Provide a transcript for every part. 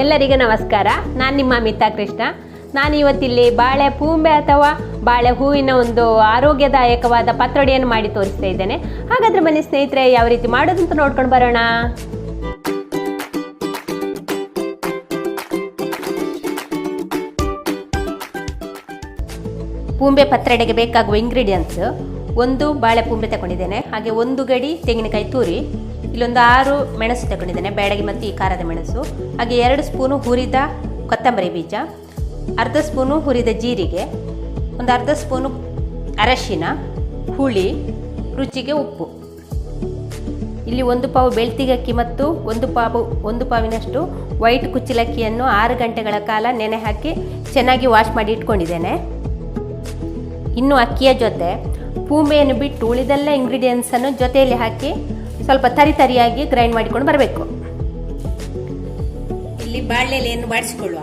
ಎಲ್ಲರಿಗೂ ನಮಸ್ಕಾರ. ನಾನು ನಿಮ್ಮ ಅಮಿತಾ ಕೃಷ್ಣ. ನಾನು ಇವತ್ತಿಲ್ಲಿ ಬಾಳೆ ಪೂಂಬೆ ಅಥವಾ ಬಾಳೆ ಹೂವಿನ ಒಂದು ಆರೋಗ್ಯದಾಯಕವಾದ ಪತ್ರೊಡೆಯನ್ನು ಮಾಡಿ ತೋರಿಸ್ತಾ ಇದ್ದೇನೆ. ಹಾಗಾದರೆ ಬನ್ನಿ ಸ್ನೇಹಿತರೆ, ಯಾವ ರೀತಿ ಮಾಡೋದು ಅಂತ ನೋಡ್ಕೊಂಡು ಬರೋಣ. ಪೂಂಬೆ ಪತ್ರೊಡೆಗೆ ಬೇಕಾಗುವ ಇಂಗ್ರೀಡಿಯೆಂಟ್ಸ್: ಒಂದು ಬಾಳೆ ಪೂಂಬೆ ತಗೊಂಡಿದ್ದೇನೆ, ಹಾಗೆ ಒಂದು ಗಡಿ ತೆಂಗಿನಕಾಯಿ ತುರಿ, ಇಲ್ಲೊಂದು 6 ಮೆಣಸು ತಗೊಂಡಿದ್ದೇನೆ, ಬ್ಯಾಡಗಿ ಮತ್ತು ಈ ಖಾರದ ಮೆಣಸು, ಹಾಗೆ 2 ಸ್ಪೂನು ಹುರಿದ ಕೊತ್ತಂಬರಿ ಬೀಜ, ಅರ್ಧ ಸ್ಪೂನು ಹುರಿದ ಜೀರಿಗೆ, ಒಂದು ಅರ್ಧ ಸ್ಪೂನು ಅರಶಿನ, ಹುಳಿ, ರುಚಿಗೆ ಉಪ್ಪು. ಇಲ್ಲಿ 1 ಪಾವು ಬೆಳ್ತಿಗೆ ಅಕ್ಕಿ ಮತ್ತು 1 ಪಾವಿನಷ್ಟು ವೈಟ್ ಕುಚ್ಚಲಕ್ಕಿಯನ್ನು 6 ಗಂಟೆಗಳ ಕಾಲ ನೆನೆ ಹಾಕಿ ಚೆನ್ನಾಗಿ ವಾಶ್ ಮಾಡಿ ಇಟ್ಕೊಂಡಿದ್ದೇನೆ. ಇನ್ನು ಅಕ್ಕಿಯ ಜೊತೆ ಪೂಂಬೆಯನ್ನು ಬಿಟ್ಟು ಉಳಿದೆಲ್ಲ ಇಂಗ್ರೀಡಿಯೆಂಟ್ಸನ್ನು ಜೊತೆಯಲ್ಲಿ ಹಾಕಿ ಸ್ವಲ್ಪ ತರಿಯಾಗಿ ಗ್ರೈಂಡ್ ಮಾಡಿಕೊಂಡು ಬರಬೇಕು. ಇಲ್ಲಿ ಬಾಳೆಲೆಯನ್ನು ಬಾಡಿಸಿಕೊಳ್ಳುವ.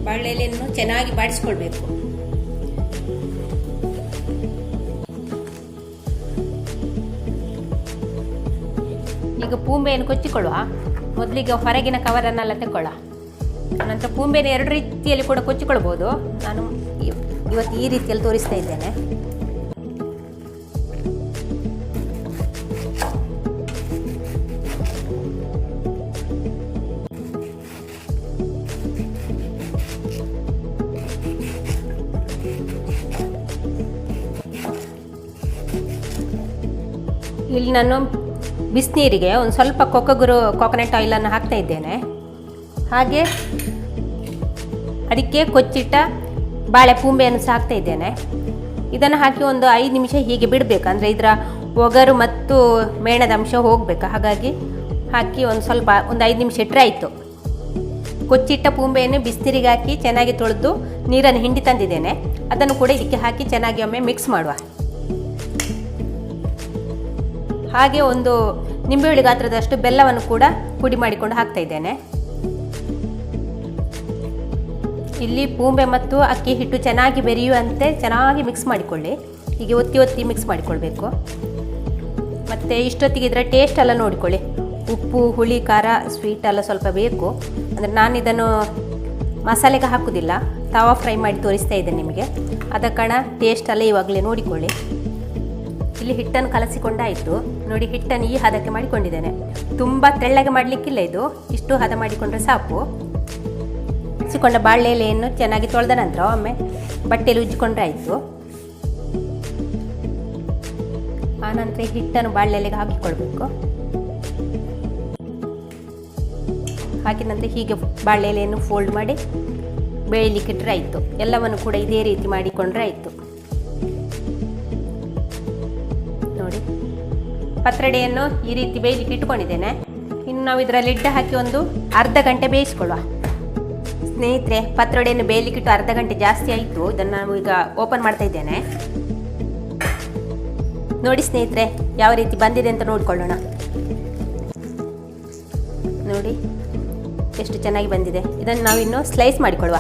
ಬಾಳೆಲೆಯನ್ನು ಚೆನ್ನಾಗಿ ಬಾಡಿಸಿಕೊಳ್ಬೇಕು. ಈಗ ಪೂಂಬೆಯನ್ನು ಕೊಚ್ಚಿಕೊಳ್ಳುವ. ಮೊದಲಿಗೆ ಹೊರಗಿನ ಕವರನ್ನೆಲ್ಲ ತಗೊಳ್ಳ. ನಂತರ ಪೂಂಬೆನ 2 ರೀತಿಯಲ್ಲಿ ಕೂಡ ಕೊಚ್ಚಿಕೊಳ್ಬೋದು. ನಾನು ಇವತ್ತು ಈ ರೀತಿಯಲ್ಲಿ ತೋರಿಸ್ತಾ ಇದ್ದೇನೆ. ಇಲ್ಲಿ ನಾನು ಬಿಸಿನೀರಿಗೆ ಒಂದು ಸ್ವಲ್ಪ ಕೋಕೋನಟ್ ಆಯಿಲನ್ನು ಹಾಕ್ತಾ ಇದ್ದೇನೆ. ಹಾಗೆ ಅದಕ್ಕೆ ಕೊಚ್ಚಿಟ್ಟ ಬಾಳೆ ಪೂಂಬೆಯನ್ನು ಸಹ ಹಾಕ್ತಾ ಇದ್ದೇನೆ. ಇದನ್ನು ಹಾಕಿ ಒಂದು 5 ನಿಮಿಷ ಹೀಗೆ ಬಿಡಬೇಕು, ಅಂದರೆ ಇದರ ಒಗರು ಮತ್ತು ಮೇಣದ ಅಂಶ ಹೋಗಬೇಕು. ಹಾಗಾಗಿ ಹಾಕಿ ಒಂದು 5 ನಿಮಿಷ ಇಟ್ಟರೆ ಆಯಿತು. ಕೊಚ್ಚಿಟ್ಟ ಪೂಂಬೆಯನ್ನು ಬಿಸಿನೀರಿಗೆ ಹಾಕಿ ಚೆನ್ನಾಗಿ ತೊಳೆದು ನೀರನ್ನು ಹಿಂಡಿ ತಂದಿದ್ದೇನೆ. ಅದನ್ನು ಕೂಡ ಇದಕ್ಕೆ ಹಾಕಿ ಚೆನ್ನಾಗಿ ಒಮ್ಮೆ ಮಿಕ್ಸ್ ಮಾಡುವ. ಹಾಗೆ ಒಂದು ನಿಂಬೆಹುಳಿ ಗಾತ್ರದಷ್ಟು ಬೆಲ್ಲವನ್ನು ಕೂಡ ಪುಡಿ ಮಾಡಿಕೊಂಡು ಹಾಕ್ತಾ ಇದ್ದೇನೆ. ಇಲ್ಲಿ ಪೂಂಬೆ ಮತ್ತು ಅಕ್ಕಿ ಹಿಟ್ಟು ಚೆನ್ನಾಗಿ ಬೆರೆಯುವಂತೆ ಚೆನ್ನಾಗಿ ಮಿಕ್ಸ್ ಮಾಡಿಕೊಳ್ಳಿ. ಹೀಗೆ ಒತ್ತಿ ಮಿಕ್ಸ್ ಮಾಡಿಕೊಳ್ಬೇಕು. ಮತ್ತು ಇಷ್ಟೊತ್ತಿಗೆ ಇದರ ಟೇಸ್ಟ್ ಎಲ್ಲ ನೋಡಿಕೊಳ್ಳಿ. ಉಪ್ಪು, ಹುಳಿ, ಖಾರ, ಸ್ವೀಟ್ ಎಲ್ಲ ಸ್ವಲ್ಪ ಬೇಕು. ಅಂದರೆ ನಾನು ಇದನ್ನು ಮಸಾಲೆಗೆ ಹಾಕೋದಿಲ್ಲ, ತವಾ ಫ್ರೈ ಮಾಡಿ ತೋರಿಸ್ತಾ ಇದ್ದೇನೆ ನಿಮಗೆ. ಅದ ಕಾರಣ ಟೇಸ್ಟ್ ಎಲ್ಲ ಇವಾಗಲೇ ನೋಡಿಕೊಳ್ಳಿ. ಇಲ್ಲಿ ಹಿಟ್ಟನ್ನು ಕಲಸಿಕೊಂಡಾಯಿತು ನೋಡಿ. ಹಿಟ್ಟನ್ನು ಈ ಹದಕ್ಕೆ ಮಾಡಿಕೊಂಡಿದ್ದೇನೆ. ತುಂಬ ತೆಳ್ಳಗೆ ಮಾಡಲಿಕ್ಕಿಲ್ಲ, ಇದು ಇಷ್ಟು ಹದ ಮಾಡಿಕೊಂಡ್ರೆ ಸಾಕು. ಹಚ್ಚಿಕೊಂಡ ಬಾಳೆ ಎಲೆಯನ್ನು ಚೆನ್ನಾಗಿ ತೊಳೆದ ನಂತರ ಒಮ್ಮೆ ಬಟ್ಟೆಯಲ್ಲಿ ಉಜ್ಜಿಕೊಂಡ್ರೆ ಆಯಿತು. ಆನಂತರ ಹಿಟ್ಟನ್ನು ಬಾಳೆ ಎಲೆಗೆ ಹಾಕಿಕೊಳ್ಬೇಕು. ಹಾಕಿದ ನಂತರ ಹೀಗೆ ಬಾಳೆ ಎಲೆಯನ್ನು ಫೋಲ್ಡ್ ಮಾಡಿ ಬೇಯಲಿಕ್ಕಿಟ್ರೆ ಆಯಿತು. ಎಲ್ಲವನ್ನು ಕೂಡ ಇದೇ ರೀತಿ ಮಾಡಿಕೊಂಡ್ರೆ ಆಯಿತು. ನೋಡಿ, ಪತ್ರೊಡೆಯನ್ನು ಈ ರೀತಿ ಬೇಯಲಿಕ್ಕೆ ಇಟ್ಕೊಂಡಿದ್ದೇನೆ. ಇನ್ನು ನಾವು ಇದರ ಲಿಡ್ ಹಾಕಿ ಒಂದು ಅರ್ಧ ಗಂಟೆ ಬೇಯಿಸ್ಕೊಳ್ಳುವ. ಸ್ನೇಹಿತರೆ, ಪತ್ರೊಡೆಯನ್ನು ಬೇಯಲಿಕ್ಕಿಟ್ಟು ಅರ್ಧ ಗಂಟೆ ಜಾಸ್ತಿ ಆಯಿತು. ಇದನ್ನು ನಾವು ಈಗ ಓಪನ್ ಮಾಡ್ತಾ ಇದ್ದೇನೆ. ನೋಡಿ ಸ್ನೇಹಿತರೆ, ಯಾವ ರೀತಿ ಬಂದಿದೆ ಅಂತ ನೋಡಿಕೊಳ್ಳೋಣ. ನೋಡಿ ಎಷ್ಟು ಚೆನ್ನಾಗಿ ಬಂದಿದೆ. ಇದನ್ನು ನಾವಿನ್ನು ಸ್ಲೈಸ್ ಮಾಡಿಕೊಳ್ಳುವ.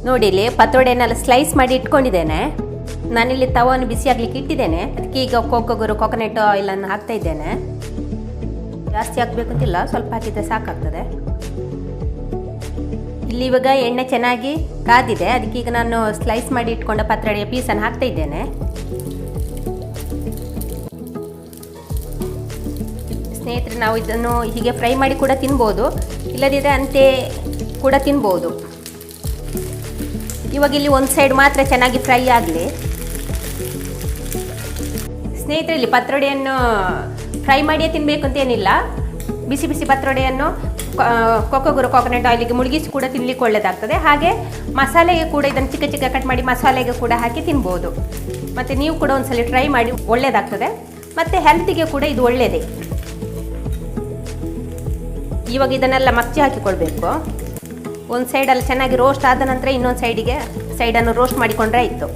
ನೋಡಿ, ಇಲ್ಲಿ ಪತ್ರೊಡೆಯನ್ನೆಲ್ಲ ಸ್ಲೈಸ್ ಮಾಡಿ ಇಟ್ಕೊಂಡಿದ್ದೇನೆ. ನಾನಿಲ್ಲಿ ತವನ್ನು ಬಿಸಿ ಆಗಲಿಕ್ಕೆ ಇಟ್ಟಿದ್ದೇನೆ. ಅದಕ್ಕೆ ಈಗ ಕೋಕೋನಟ್ ಆಯಿಲನ್ನು ಹಾಕ್ತಾ ಇದ್ದೇನೆ. ಜಾಸ್ತಿ ಹಾಕಬೇಕು ಅಂತಿಲ್ಲ, ಸ್ವಲ್ಪ ಹಾಕಿದರೆ ಸಾಕಾಗ್ತದೆ. ಇಲ್ಲಿ ಇವಾಗ ಎಣ್ಣೆ ಚೆನ್ನಾಗಿ ಕಾದಿದೆ. ಅದಕ್ಕೆ ಈಗ ನಾನು ಸ್ಲೈಸ್ ಮಾಡಿ ಇಟ್ಕೊಂಡ ಪತ್ರೊಡೆಯ ಪೀಸನ್ನು ಹಾಕ್ತಾ ಇದ್ದೇನೆ. ಸ್ನೇಹಿತರೆ, ನಾವು ಇದನ್ನು ಹೀಗೆ ಫ್ರೈ ಮಾಡಿ ಕೂಡ ತಿನ್ಬೋದು, ಇಲ್ಲದಿದ್ದರೆ ಅಂತೆ ಕೂಡ ತಿನ್ಬೋದು. ಇವಾಗ ಇಲ್ಲಿ ಒಂದು ಸೈಡ್ ಮಾತ್ರ ಚೆನ್ನಾಗಿ ಫ್ರೈ ಆಗಲಿ. ಸ್ನೇಹಿತರೆ, ಇಲ್ಲಿ ಪತ್ರೊಡೆಯನ್ನು ಫ್ರೈ ಮಾಡಿಯೇ ತಿನ್ನಬೇಕು ಅಂತೇನಿಲ್ಲ. ಬಿಸಿ ಬಿಸಿ ಪತ್ರೊಡೆಯನ್ನು ಕೋಕೋನಟ್ ಆಯಿಲಿಗೆ ಮುಳುಗಿಸಿ ಕೂಡ ತಿನ್ನಲಿಕ್ಕೆ ಒಳ್ಳೆಯದಾಗ್ತದೆ. ಹಾಗೆ ಮಸಾಲೆಗೆ ಕೂಡ ಇದನ್ನು ಚಿಕ್ಕ ಕಟ್ ಮಾಡಿ ಮಸಾಲೆಗೆ ಕೂಡ ಹಾಕಿ ತಿನ್ಬೋದು. ಮತ್ತು ನೀವು ಕೂಡ ಒಂದ್ಸಲ ಟ್ರೈ ಮಾಡಿ, ಒಳ್ಳೆಯದಾಗ್ತದೆ. ಮತ್ತು ಹೆಲ್ತಿಗೆ ಕೂಡ ಇದು ಒಳ್ಳೆಯದೇ. ಇವಾಗ ಇದನ್ನೆಲ್ಲ ಮಗ್ಚಿ ಹಾಕಿಕೊಳ್ಬೇಕು. ಒಂದು ಸೈಡಲ್ಲಿ ಚೆನ್ನಾಗಿ ರೋಸ್ಟ್ ಆದ ನಂತರ ಇನ್ನೊಂದು ಸೈಡನ್ನು ರೋಸ್ಟ್ ಮಾಡಿಕೊಂಡ್ರೆ ಆಯಿತು.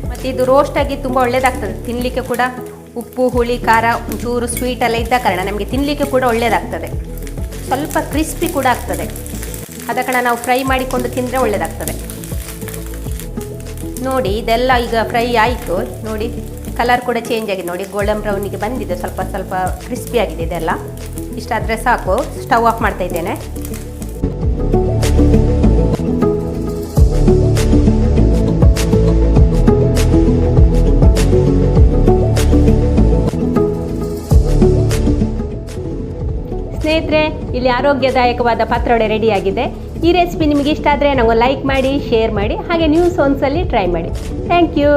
ಮತ್ತು ಇದು ರೋಸ್ಟಾಗಿ ತುಂಬ ಒಳ್ಳೆಯದಾಗ್ತದೆ ತಿನ್ನಲಿಕ್ಕೆ ಕೂಡ. ಉಪ್ಪು, ಹುಳಿ, ಖಾರ, ಒಂಚೂರು ಸ್ವೀಟ್ ಎಲ್ಲ ಇದ್ದ ಕಾರಣ ನಮಗೆ ತಿನ್ನಲಿಕ್ಕೆ ಕೂಡ ಒಳ್ಳೆಯದಾಗ್ತದೆ. ಸ್ವಲ್ಪ ಕ್ರಿಸ್ಪಿ ಕೂಡ ಆಗ್ತದೆ. ಅದ ಕಾರಣ ನಾವು ಫ್ರೈ ಮಾಡಿಕೊಂಡು ತಿಂದರೆ ಒಳ್ಳೆಯದಾಗ್ತದೆ. ನೋಡಿ ಇದೆಲ್ಲ ಈಗ ಫ್ರೈ ಆಯಿತು. ನೋಡಿ ಕಲರ್ ಕೂಡ ಚೇಂಜ್ ಆಗಿದೆ. ನೋಡಿ ಗೋಲ್ಡನ್ ಬ್ರೌನಿಗೆ ಬಂದಿದೆ, ಸ್ವಲ್ಪ ಸ್ವಲ್ಪ ಕ್ರಿಸ್ಪಿ ಆಗಿದೆ ಇದೆಲ್ಲ. ಇಷ್ಟಾದರೆ ಸಾಕು. ಸ್ಟವ್ ಆಫ್ ಮಾಡ್ತಾ ಇದ್ದೇನೆ. ಸ್ನೇಹಿತರೆ, ಇಲ್ಲಿ ಆರೋಗ್ಯದಾಯಕವಾದ ಪತ್ರೊಡೆ ರೆಡಿಯಾಗಿದೆ. ಈ ರೆಸಿಪಿ ನಿಮಗೆ ಇಷ್ಟ ಆದರೆ ನನಗೆ ಲೈಕ್ ಮಾಡಿ, ಶೇರ್ ಮಾಡಿ, ಹಾಗೆ ನೀವು ಒಂದ್ಸಲಿ ಟ್ರೈ ಮಾಡಿ. Thank you.